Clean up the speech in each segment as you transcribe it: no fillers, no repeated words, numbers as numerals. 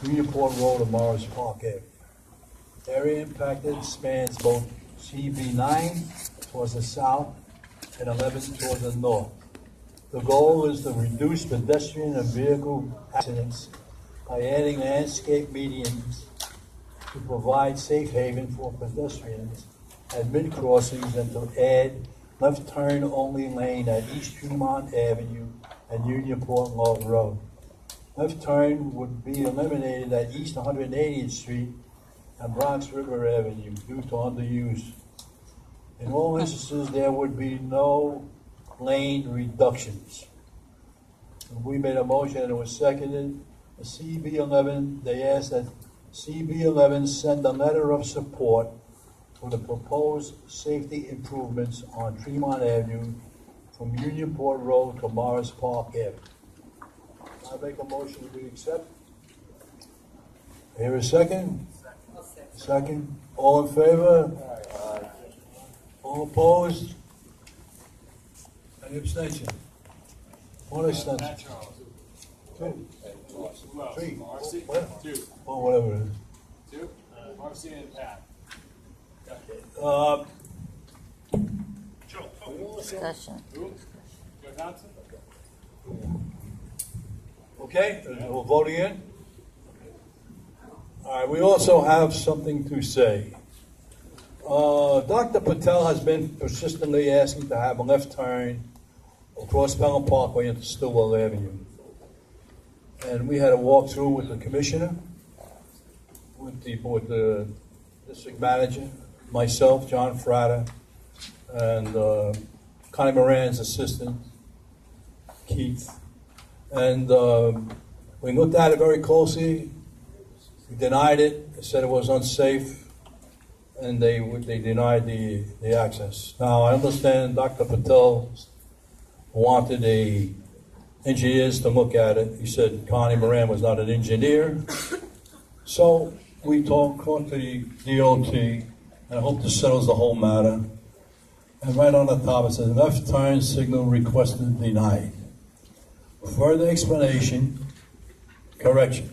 Unionport Road and Morris Park Ave. Area impacted spans both CB9 towards the south and 11 towards the north. The goal is to reduce pedestrian and vehicle accidents by adding landscape medians to provide safe haven for pedestrians at mid-crossings and to add left turn only lane at East Tremont Avenue and Unionport Love Road. Left turn would be eliminated at East 180th Street and Bronx River Avenue due to underuse. In all instances, there would be no lane reductions. We made a motion and it was seconded. The CB11, they asked that CB11 send a letter of support for the proposed safety improvements on Tremont Avenue from Unionport Road to Morris Park Ave. I make a motion we accept. Here a second? Second. All in favor? Aye. All opposed? Any abstention? One abstention. Two. Three. What? Two. Oh, whatever it is. Two? Marcy and Pat. Discussion. Who? Joe Johnson? Okay, we're voting in. All right, we also have something to say. Dr. Patel has been persistently asking to have a left turn across Pelham Parkway into Stillwell Avenue. And we had a walkthrough with the commissioner, with the district manager, myself, John Fratta, and Connie Moran's assistant, Keith. And we looked at it very closely. We denied it. They said it was unsafe, and they denied the access. Now, I understand Dr. Patel wanted engineers to look at it. He said Connie Moran was not an engineer. So we talked to the DOT, and I hope this settles the whole matter. And right on the top it says, left turn signal requested denied. Further explanation, correction.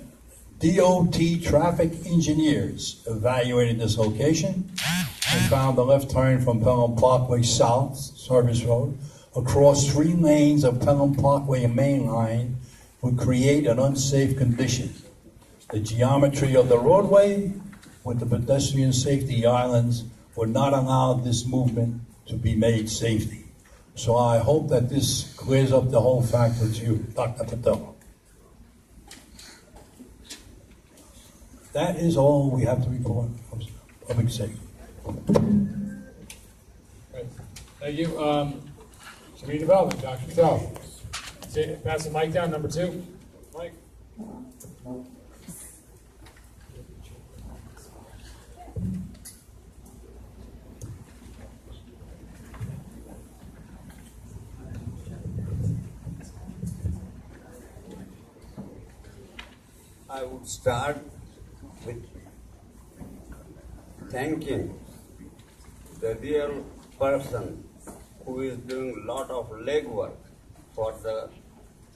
DOT traffic engineers evaluated this location and found the left turn from Pelham Parkway South, Service Road, across 3 lanes of Pelham Parkway main line would create an unsafe condition. The geometry of the roadway with the pedestrian safety islands would not allow this movement to be made safety. So I hope that this clears up the whole factor to you, Dr. Patel. That is all we have to report from public safety. Right. Thank you. Community Development, Dr. Patel. Pass the mic down, number 2. Mike. I would start with thanking the real person who is doing a lot of legwork for the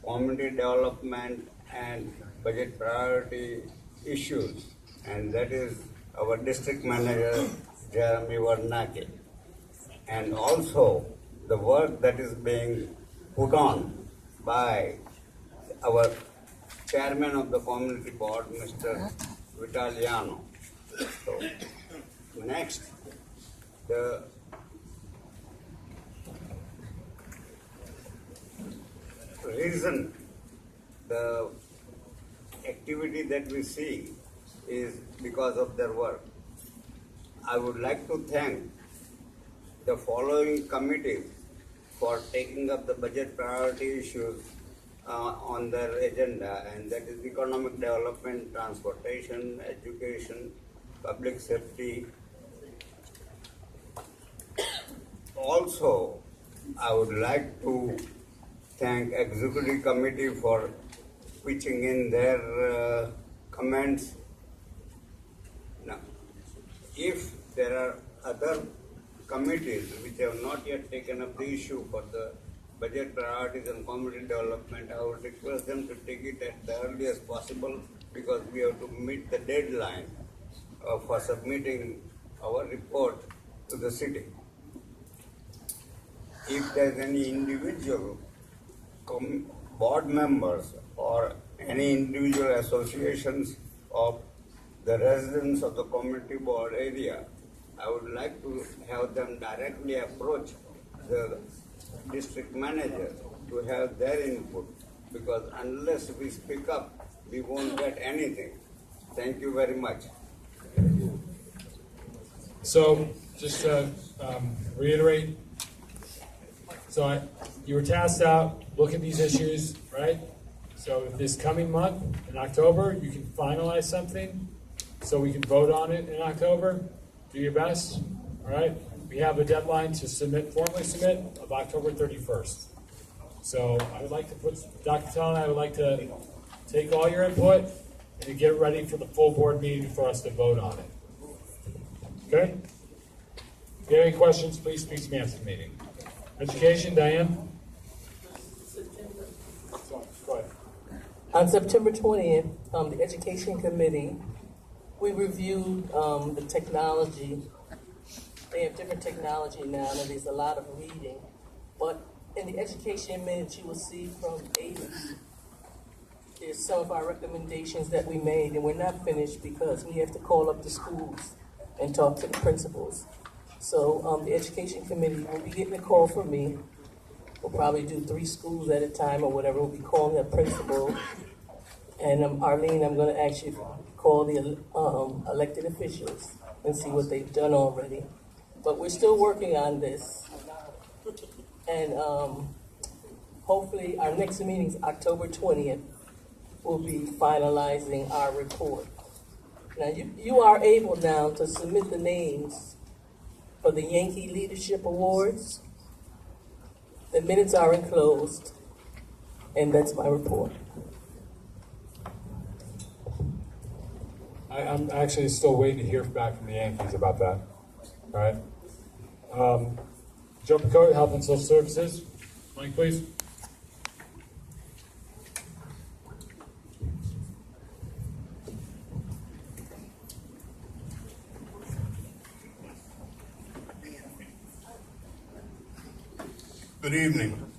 community development and budget priority issues, and that is our district manager, Jeremy Warnake. And also the work that is being put on by our chairman of the community board, Mr. Vitaliano. So, next, the reason the activity that we see is because of their work. I would like to thank the following committees for taking up the budget priority issues on their agenda, and that is economic development, transportation, education, public safety. Also, I would like to thank executive committee for pitching in their comments. Now, if there are other committees which have not yet taken up the issue for the budget priorities and community development, I would request them to take it at the earliest possible because we have to meet the deadline for submitting our report to the city. If there's any individual board members or any individual associations of the residents of the community board area, I would like to have them directly approach the district manager to have their input, because unless we speak up, we won't get anything. Thank you very much. So, just to reiterate, so you were tasked out, look at these issues, right? So this coming month, in October, you can finalize something, so we can vote on it in October. Do your best, all right? We have a deadline to formally submit of October 31st. So I would like to Dr. Patel and I would like to take all your input and to get it ready for the full board meeting for us to vote on it. Okay? If you have any questions, please speak to me after the meeting. Education, Diane? Go ahead. On September 20th, the Education Committee, we reviewed the technology. They have different technology now, and there's a lot of reading. But in the Education Minutes, you will see from 80, there's some of our recommendations that we made, and we're not finished because we have to call up the schools and talk to the principals. So the Education Committee will be getting a call from me. We'll probably do 3 schools at a time or whatever. We'll be calling the principal. And Arlene, I'm going to actually call the elected officials and see what they've done already. But we're still working on this. And hopefully our next meeting is October 20th. We'll be finalizing our report. Now, you are able now to submit the names for the Yankee Leadership Awards. The minutes are enclosed, and that's my report. I'm actually still waiting to hear back from the Yankees about that. All right. Joe Picote, Health and Social Services. Mike, please. Good evening.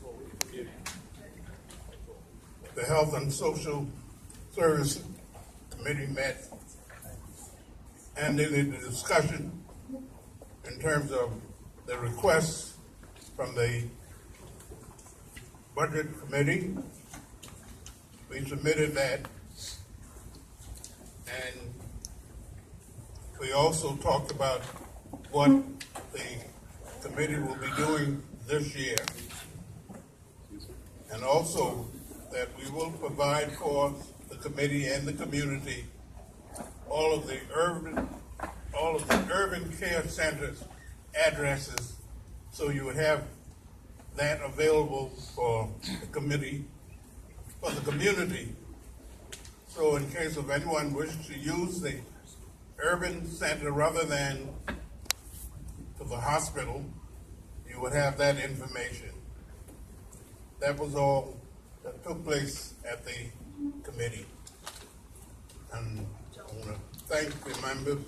The Health and Social Service Committee met, and in the discussion in terms of the requests from the Budget Committee, we submitted that, and we also talked about what the committee will be doing this year, and also that we will provide for the committee and the community all of the urban care centers addresses, so you would have that available for the committee, for the community. So in case of anyone wishes to use the urban center rather than to the hospital, you would have that information. That was all that took place at the committee. And I want to thank the members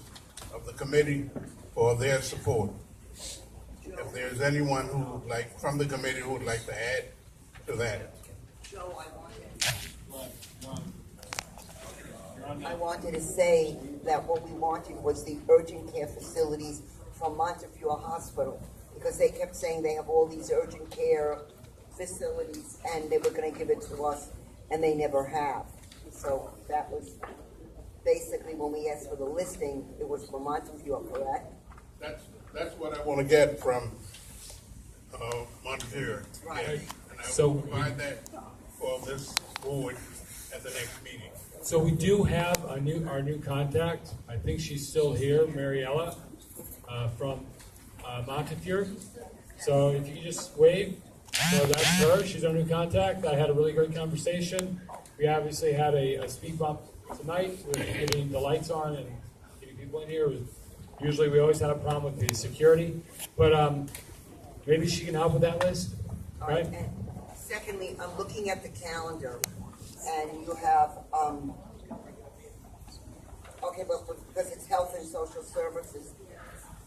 of the committee for their support. If there's anyone who would like, from the committee, who would like to add to that. Joe, I wanted to say that what we wanted was the urgent care facilities from Montefiore Hospital, because they kept saying they have all these urgent care facilities and they were going to give it to us, and they never have. So that was basically when we asked for the listing, it was for Montefiore, correct? That's what I want to get from Montefiore. Right. Yes. And I So- will provide that for this board at the next meeting. So we do have our new contact. I think she's still here, Mariella, from Montefiore. So if you could just wave, so that's her. She's our new contact. I had a really great conversation. We obviously had a speed bump tonight with getting the lights on and getting people in here. Usually we always had a problem with the security, but maybe she can help with that list, right? And secondly, I'm looking at the calendar, and you have Social Services.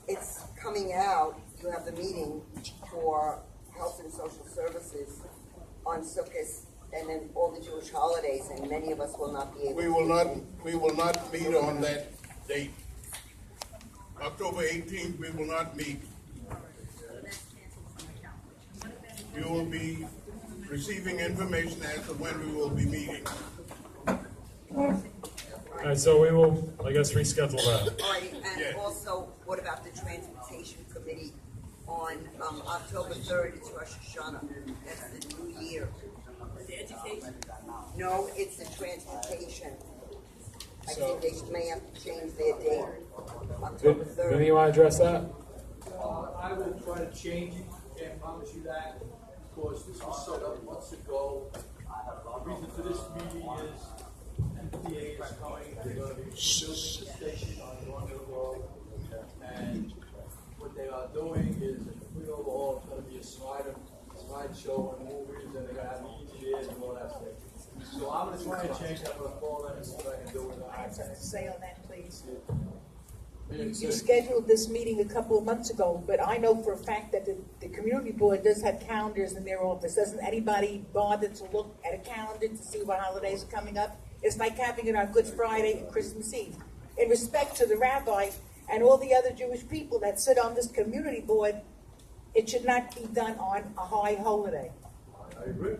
It's coming out, you have the meeting for Health and Social Services on Sukkot and then all the Jewish holidays, and many of us will not be able We to. will not meet on that date. October 18th, we will not meet. You will be receiving information as to when we will be meeting. All right, so we will, I guess, reschedule that. All right, and Yeah. also, what about the Transportation Committee on October 3rd? It's Rosh Hashanah. That's the new year. The education. No, it's the transportation. I So- think they may have to change their date. October Vinny, you 3rd. want to address that? I will try to change it, can't promise you that, because this was set up months ago. The reason for this meeting is MTA is coming, they're gonna be building a station on Longview Road. And what they are doing is a complete overhaul, it's gonna be a slideshow and movies, and they're gonna have ETAs and all that stuff. So I'm gonna try and change that, I'm gonna call them and see what I can do with that. To say on that, please. Yeah, You scheduled this meeting a couple of months ago, but I know for a fact that the community board does have calendars in their office. Doesn't anybody bother to look at a calendar to see what holidays are coming up? It's like having it on Good Friday and Christmas Eve. In respect to the rabbi and all the other Jewish people that sit on this community board, it should not be done on a high holiday. I agree.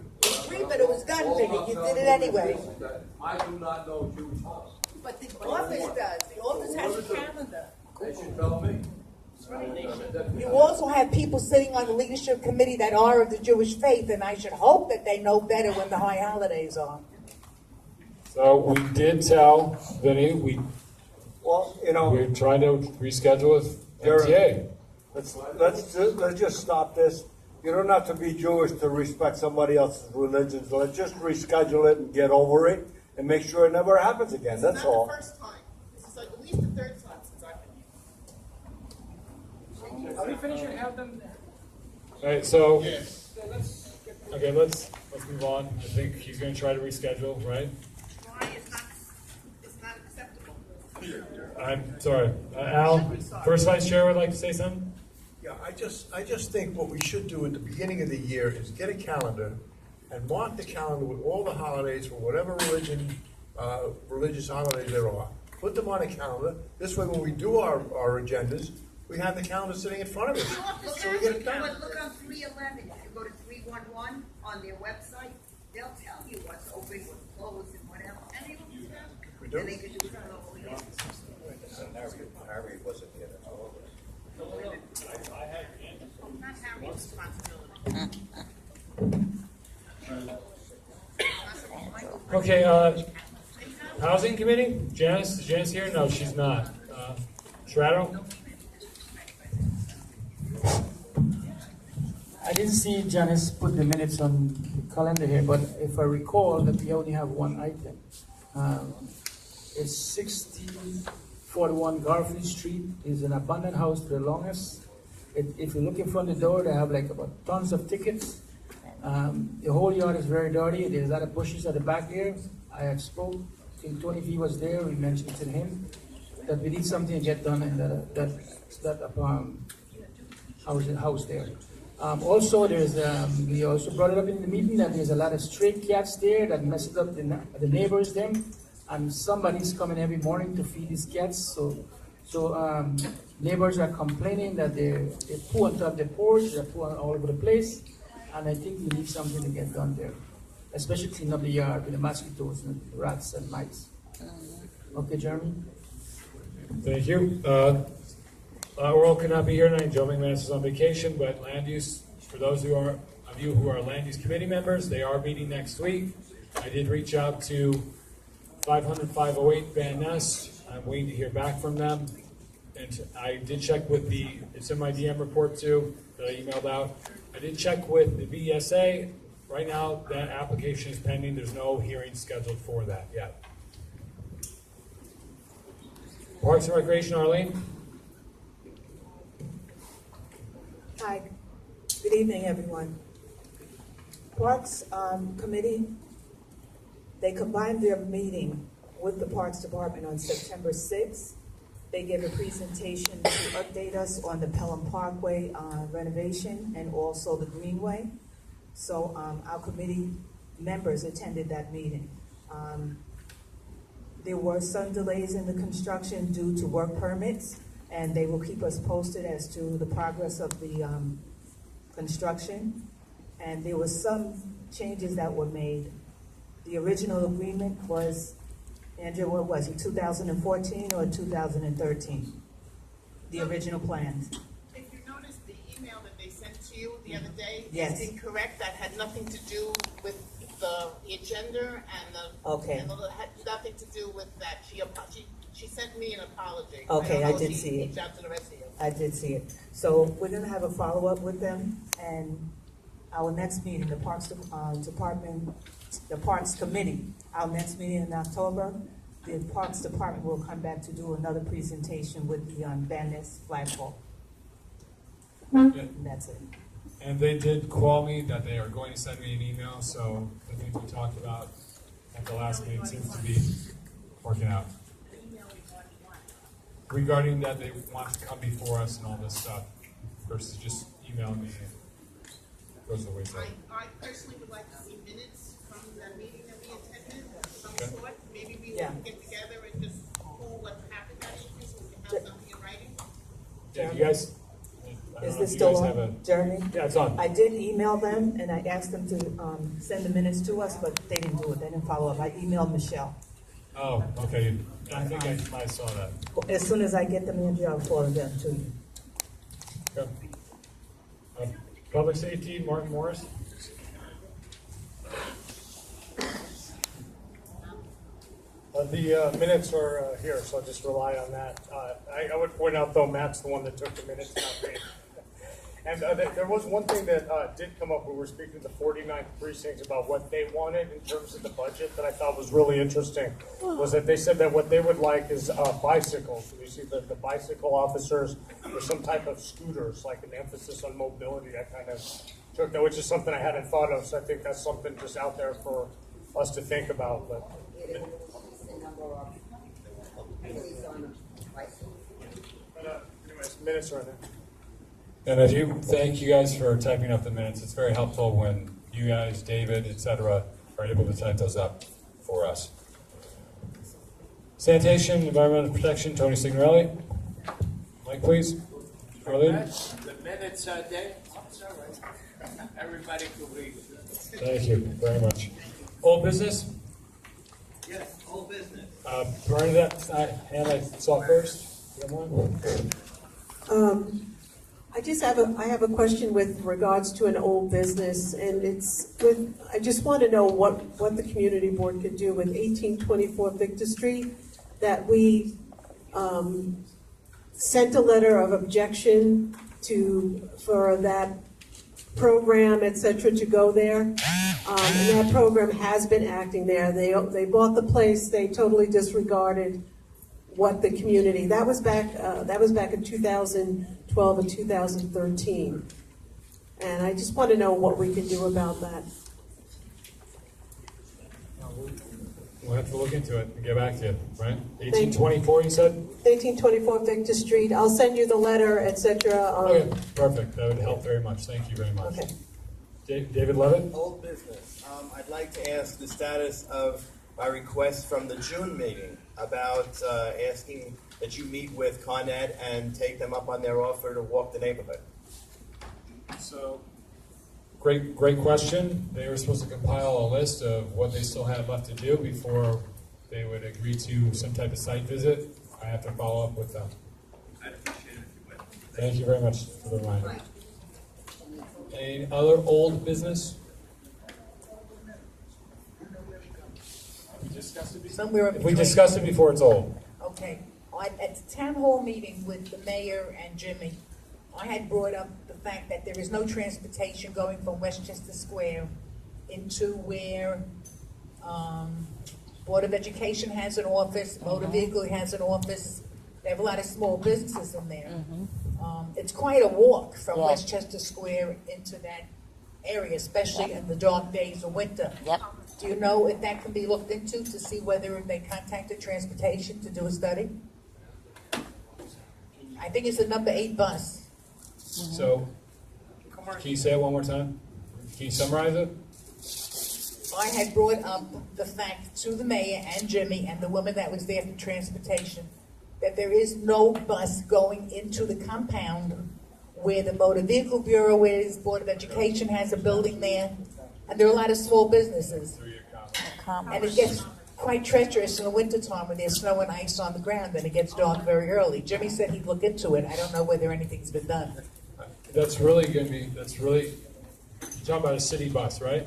Agree, but it was done, Vinny. You did it anyway. I do not know Jewish holidays. But the office does. The office has a calendar. They should tell me. You also have people sitting on the leadership committee that are of the Jewish faith, and I should hope that they know better when the high holidays are. So we did tell Vinny, Well, you know, we're trying to reschedule with MTA. let's just stop this. You don't have to be Jewish to respect somebody else's religion. So let's just reschedule it and get over it and make sure it never happens again. That's all. It's not the first time. This is like at least the third time since I've been here. Are we finishing? Have them? All right, so, Yes. okay, let's move on. I think he's going to try to reschedule, right? Why it's not acceptable. I'm sorry. Al, first vice chair would like to say something? Yeah, I just think what we should do at the beginning of the year is get a calendar and mark the calendar with all the holidays for whatever religious holidays there are. Put them on a calendar. This way, when we do our agendas, we have the calendar sitting in front of us, so we get it done. But look on 311, if you go to 311 on their website, they'll tell you what's open, what's closed, and whatever. And you will do that. We do. And they can do it locally. Harry wasn't here. That's all. Not Harry's responsibility. Okay, housing committee? Janice, is Janice here? No, she's not. Shrado? I didn't see Janice put the minutes on the calendar here, but if I recall, that we only have one item. It's 6041 Garfield Street. It's an abandoned house to the longest. If you look in front of the door, they have like about tons of tickets. The whole yard is very dirty. There's a lot of bushes at the back there. I had spoke, I think Tony V was there. We mentioned to him that we need something to get done in that house there. Also, we also brought it up in the meeting that there's a lot of stray cats there that messes up the neighbors them, and somebody's coming every morning to feed these cats. So neighbors are complaining that they poo on top of the porch, they poo all over the place, and I think we need something to get done there, especially clean up the yard with the mosquitoes and rats and mice. Okay, Jeremy? Thank you. Oral could not be here tonight. Joe McManus is on vacation, but land use, for those of you who are land use committee members, they are meeting next week. I did reach out to 500-508 Van Ness. I'm waiting to hear back from them. And I did check with it's in my DM report too, that I emailed out. I did check with the VESA. Right now, that application is pending. There's no hearing scheduled for that yet. Parks and Recreation, Arlene? Hi, good evening, everyone. Parks Committee, they combined their meeting with the Parks Department on September 6th. They gave a presentation to update us on the Pelham Parkway renovation and also the Greenway. So our committee members attended that meeting. There were some delays in the construction due to work permits, and they will keep us posted as to the progress of the construction. And there were some changes that were made. The original agreement was, Andrew, what was it, 2014 or 2013? The original plans. If you notice the email that they sent to you the other day, Yes. is incorrect. That had nothing to do with the agenda and the. Okay. And it had nothing to do with that. She sent me an apology. Okay, don't I know if did she see it. reached out to the rest of you. I did see it. So we're gonna have a follow-up with them, and our next meeting, the Parks Department, the Parks Committee, our next meeting in October, the Parks Department will come back to do another presentation with the Van Ness flagpole. Yeah. And that's it. And they did call me that they are going to send me an email, so the things we talked about at the last meeting seems to be working out. Regarding that they want to come before us and all this stuff versus just emailing me. Goes the wayside. I personally would like to see minutes from the meeting that we attended of some Okay. sort. Maybe we Yeah. will get together and just pull what happened that evening so we can have something in writing. Yeah, you guys. I don't Is know this if you still guys have on, Jeremy? Yeah, it's on. I did email them, and I asked them to send the minutes to us, but they didn't do it. They didn't follow up. I emailed Michelle. Oh, okay. I think I might have saw that. As soon as I get them, Andrea, I'll forward them to you. Okay. Public safety, Martin Morris. The minutes are here, so I'll just rely on that. I would point out, though, Matt's the one that took the minutes, not me. And there was one thing that did come up when we were speaking to the 49th precinct about what they wanted in terms of the budget that I thought was really interesting, was that they said that what they would like is bicycles. You see the bicycle officers or some type of scooters, like an emphasis on mobility. I kind of took that, which is something I hadn't thought of, so I think that's something just out there for us to think about. But The number of police on a bicycle. anyways, minutes are in there. And I do thank you guys for typing up the minutes. It's very helpful when you guys, David, etc., are able to type those up for us. Sanitation, Environmental Protection, Tony Signorelli. Mike, please. Arlene. The minutes are there. It's all right. Everybody can read it. Thank you very much. Old business? Yes, old business. Bernadette, hand I saw first. You don't mind? I have a question with regards to an old business, and I just want to know what the community board could do with 1824 Victor Street, that we sent a letter of objection for that program, et cetera, to go there. And that program has been acting there. They bought the place, they totally disregarded what the community, that was back in 2012 and 2013. And I just want to know what we can do about that. We'll have to look into it and get back to you, right? 1824, you said? 1824 Victor Street, I'll send you the letter, et cetera. Okay, perfect. That would help very much. Thank you very much. Okay. David Levitt? Old business. I'd like to ask the status of my request from the June meeting about asking that you meet with Con Ed and take them up on their offer to walk the neighborhood. So, great question. They were supposed to compile a list of what they still had left to do before they would agree to some type of site visit. I have to follow up with them. I'd appreciate it if you would. Thank you very much for the reminder. Any other old business? We discussed it somewhere in If we between. discuss it before it's old. Okay, at the town hall meeting with the mayor and Jimmy, I had brought up the fact that there is no transportation going from Westchester Square into where, Board of Education has an office, Motor Vehicle has an office. They have a lot of small businesses in there. It's quite a walk from Westchester Square into that area, especially in the dark days of winter. Yep. Do you know if that can be looked into to see whether they contacted transportation to do a study? I think it's the number 8 bus. So, can you say it one more time? Can you summarize it? I had brought up the fact to the mayor and Jimmy and the woman that was there for transportation that there is no bus going into the compound where the Motor Vehicle Bureau is, Board of Education has a building there, and there are a lot of small businesses. And it gets quite treacherous in the wintertime when there's snow and ice on the ground, and it gets dark very early. Jimmy said he'd look into it. I don't know whether anything's been done. That's really going to be, you're talking about a city bus, right?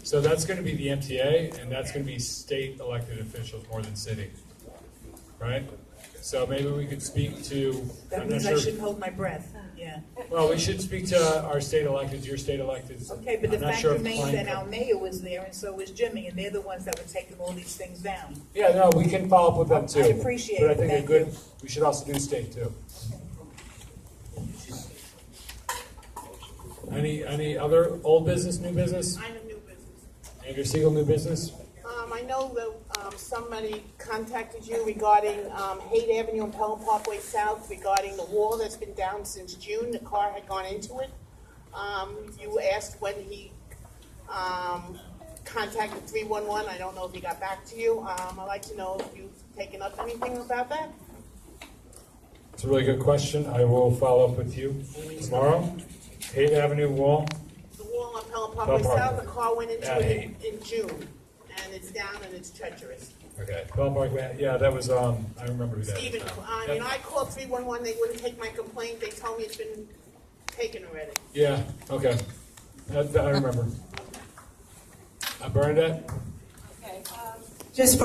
So that's going to be the MTA, and that's going to be state elected officials more than city, right? So maybe we could speak to. That I'm means not I sure. shouldn't hold my breath. Yeah. Well, we should speak to our state electeds, your state electeds. Okay, but the I'm not fact sure if remains Klein that co- our mayor was there, and so was Jimmy, and they're the ones that were taking all these things down. Yeah, no, we can follow up with them too. I appreciate But I it. think Thank a good. you. We should also do state too. Any other old business, new business? I have new business. Andrew Siegel, new business. I know that somebody contacted you regarding Haight Avenue and Pelham Parkway South regarding the wall that's been down since June. The car had gone into it. You asked when he contacted 311. I don't know if he got back to you. I'd like to know if you've taken up anything about that. It's a really good question. I will follow up with you tomorrow. Haight Avenue wall. The wall on Pelham Parkway Pelham South, Parkway. the car went into At it in June. And it's down and it's treacherous. Okay. Pelham Parkway. Yeah, that was. I remember who that was. Stephen, Yep. I called 311. They wouldn't take my complaint. They told me it's been taken already. Yeah. Okay. I remember. Bernadette. Just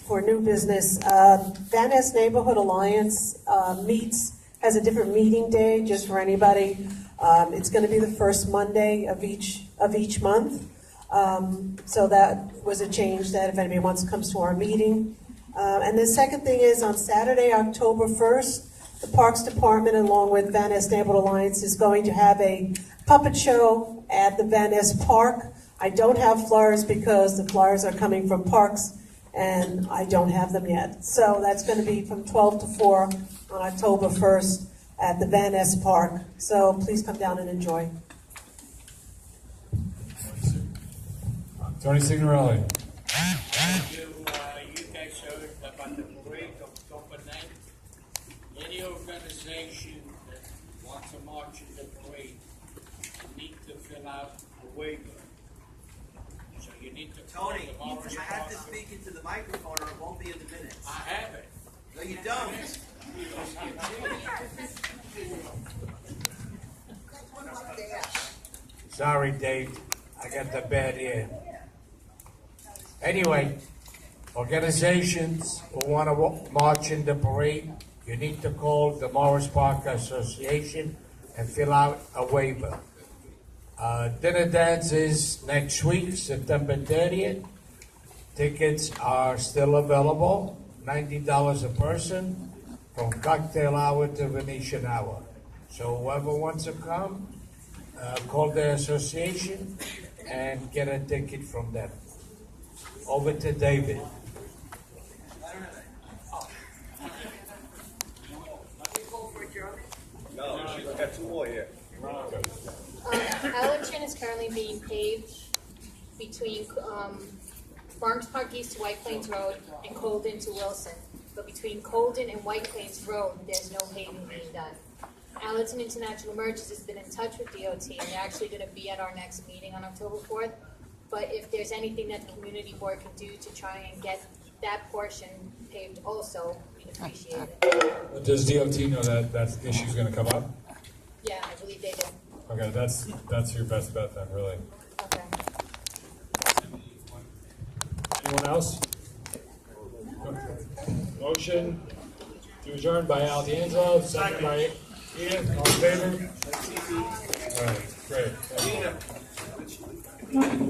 for new business, Van Ness Neighborhood Alliance has a different meeting day, just for anybody. It's going to be the first Monday of each month. So that was a change that if anybody wants to come to our meeting. And the second thing is on Saturday, October 1st, the Parks Department, along with Van Ness Neighborhood Alliance, is going to have a puppet show at the Van Ness Park. I don't have flyers because the flyers are coming from Parks and I don't have them yet. So that's going to be from 12 to 4 on October 1st at the Van Ness Park. So please come down and enjoy. Tony Signorelli. You guys heard about the parade October 9th? Any organization that wants to march in the parade need to fill out a waiver. So you need to. Tony, you have to speak into the microphone or it won't be in the minutes. I have it. No, you don't. Sorry, Dave, I got the bad ear. Anyway, organizations who want to march in the parade, you need to call the Morris Park Association and fill out a waiver. Dinner dance is next week, September 30th. Tickets are still available, $90 a person, from cocktail hour to Venetian hour. So whoever wants to come, call the association and get a ticket from them. Over to David. No, we got two more here. Allerton is currently being paved between Bronx Park East to White Plains Road and Colden to Wilson. But between Colden and White Plains Road, there's no paving being done. Allerton International Merchants has been in touch with DOT, and they're actually going to be at our next meeting on October 4th. But if there's anything that the community board can do to try and get that portion paved also, we'd appreciate it. Does DOT know that issue's going to come up? Yeah, I believe they do. Okay, that's your best bet then, really. Okay. Anyone else? Motion to adjourn by Al D'Angelo, second by Ian. All in favor? All right, great. Thank you.